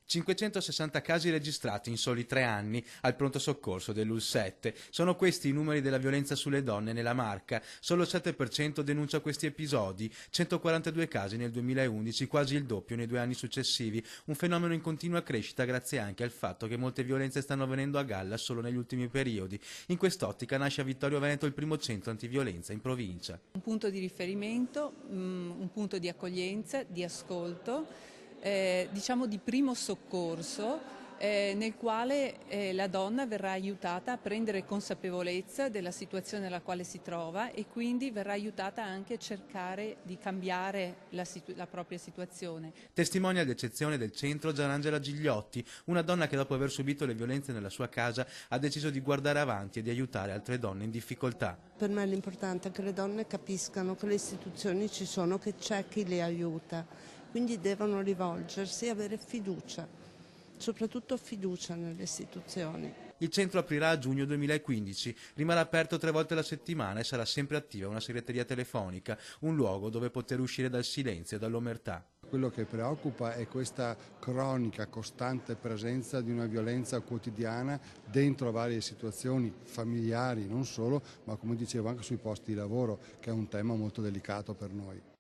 560 casi registrati in soli 3 anni al pronto soccorso dell'UL7. Sono questi i numeri della violenza sulle donne nella Marca. Solo il 7% denuncia questi episodi, 142 casi nel 2011, quasi il doppio nei 2 anni successivi. Un fenomeno in continua crescita grazie anche al fatto che molte violenze stanno avvenendo a galla solo negli ultimi periodi. In quest'ottica nasce a Vittorio Veneto il primo centro antiviolenza in provincia. Un punto di riferimento, un punto di accoglienza, di ascolto, diciamo di primo soccorso, nel quale la donna verrà aiutata a prendere consapevolezza della situazione nella quale si trova e quindi verrà aiutata anche a cercare di cambiare la propria situazione. Testimonia d'eccezione del centro Gianangela Gigliotti, una donna che dopo aver subito le violenze nella sua casa ha deciso di guardare avanti e di aiutare altre donne in difficoltà. Per me l'importante è che le donne capiscano che le istituzioni ci sono, che c'è chi le aiuta, quindi devono rivolgersi e avere fiducia, soprattutto fiducia nelle istituzioni. Il centro aprirà a giugno 2015, rimarrà aperto 3 volte alla settimana e sarà sempre attiva una segreteria telefonica, un luogo dove poter uscire dal silenzio e dall'omertà. Quello che preoccupa è questa cronica, costante presenza di una violenza quotidiana dentro varie situazioni familiari, non solo, ma come dicevo anche sui posti di lavoro, che è un tema molto delicato per noi.